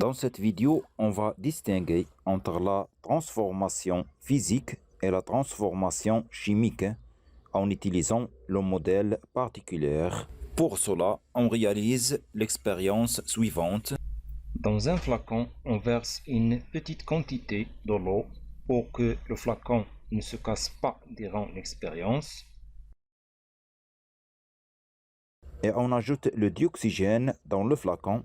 Dans cette vidéo, on va distinguer entre la transformation physique et la transformation chimique en utilisant le modèle particulier. Pour cela, on réalise l'expérience suivante. Dans un flacon, on verse une petite quantité de l'eau pour que le flacon ne se casse pas durant l'expérience. Et on ajoute le dioxygène dans le flacon.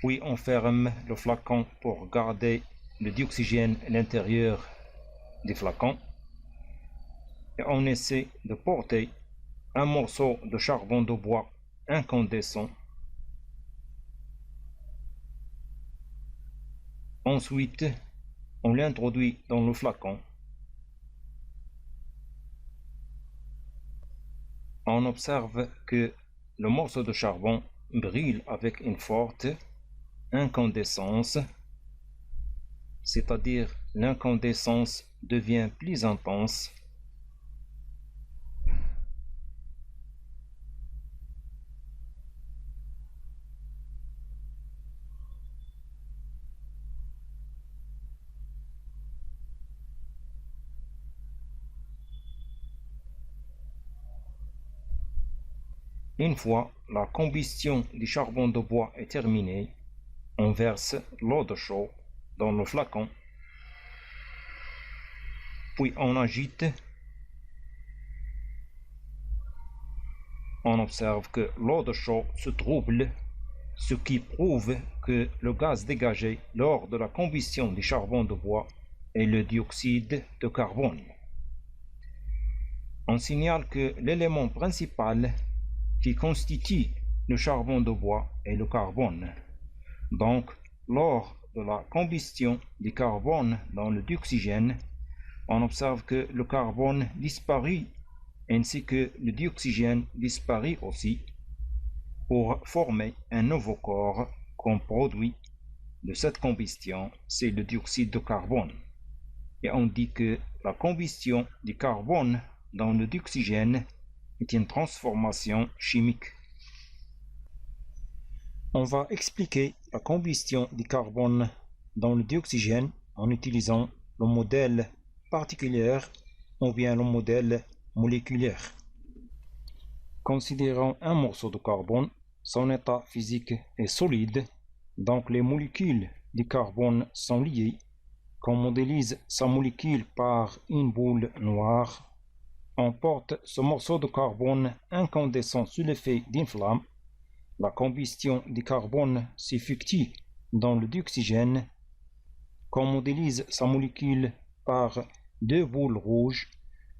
Puis on ferme le flacon pour garder le dioxygène à l'intérieur du flacon. Et on essaie de porter un morceau de charbon de bois incandescent. Ensuite, on l'introduit dans le flacon. On observe que le morceau de charbon brille avec une forte incandescence, c'est-à-dire l'incandescence devient plus intense. Une fois la combustion du charbon de bois est terminée, on verse l'eau de chaud dans le flacon, puis on agite. On observe que l'eau de chaud se trouble, ce qui prouve que le gaz dégagé lors de la combustion du charbon de bois est le dioxyde de carbone. On signale que l'élément principal qui constitue le charbon de bois est le carbone. Donc, lors de la combustion du carbone dans le dioxygène, on observe que le carbone disparaît ainsi que le dioxygène disparaît aussi pour former un nouveau corps comme produit de cette combustion, c'est le dioxyde de carbone. Et on dit que la combustion du carbone dans le dioxygène est une transformation chimique. On va expliquer la combustion du carbone dans le dioxygène en utilisant le modèle particulier ou bien le modèle moléculaire. Considérons un morceau de carbone, son état physique est solide, donc les molécules du carbone sont liées. Qu'on modélise sa molécule par une boule noire, on porte ce morceau de carbone incandescent sous l'effet d'une flamme. La combustion du carbone s'effectue dans le dioxygène. Qu'on modélise sa molécule par deux boules rouges,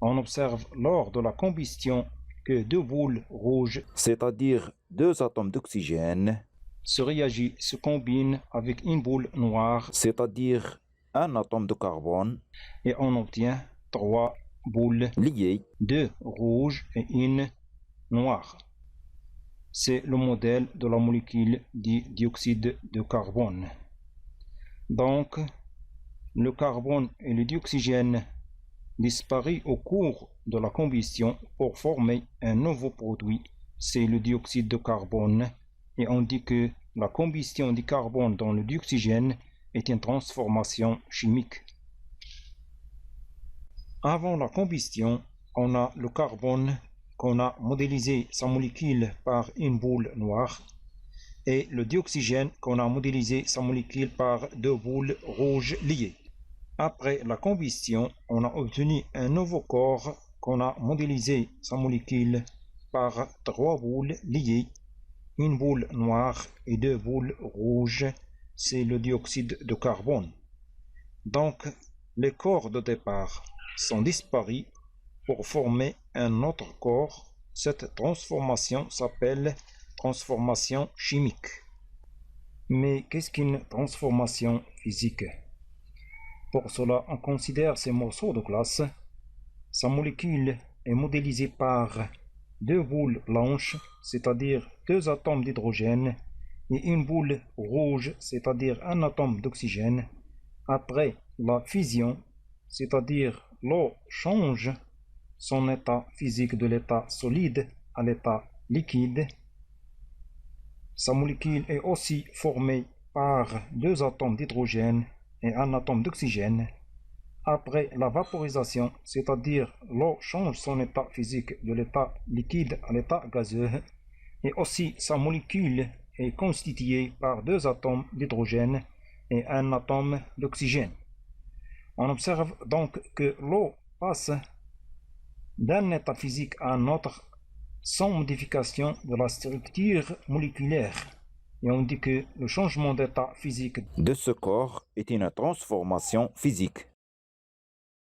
on observe lors de la combustion que deux boules rouges, c'est-à-dire deux atomes d'oxygène, se combinent avec une boule noire, c'est-à-dire un atome de carbone, et on obtient trois boules liées, deux rouges et une noire. C'est le modèle de la molécule du dioxyde de carbone. Donc, le carbone et le dioxygène disparaissent au cours de la combustion pour former un nouveau produit, c'est le dioxyde de carbone, et on dit que la combustion du carbone dans le dioxygène est une transformation chimique. Avant la combustion, on a le carbone qu'on a modélisé sa molécule par une boule noire et le dioxygène qu'on a modélisé sa molécule par deux boules rouges liées. Après la combustion, on a obtenu un nouveau corps qu'on a modélisé sa molécule par trois boules liées, une boule noire et deux boules rouges, c'est le dioxyde de carbone. Donc, les corps de départ sont disparus pour former un autre corps. Cette transformation s'appelle transformation chimique. Mais qu'est-ce qu'une transformation physique? Pour cela, on considère ces morceaux de glace. Sa molécule est modélisée par deux boules blanches, c'est-à-dire deux atomes d'hydrogène, et une boule rouge, c'est-à-dire un atome d'oxygène. Après la fusion, c'est-à-dire l'eau change son état physique de l'état solide à l'état liquide. Sa molécule est aussi formée par 2 atomes d'hydrogène et un atome d'oxygène. Après la vaporisation, c'est-à-dire l'eau change son état physique de l'état liquide à l'état gazeux, et aussi sa molécule est constituée par 2 atomes d'hydrogène et un atome d'oxygène. On observe donc que l'eau passe d'un état physique à un autre sans modification de la structure moléculaire. Et on dit que le changement d'état physique de ce corps est une transformation physique.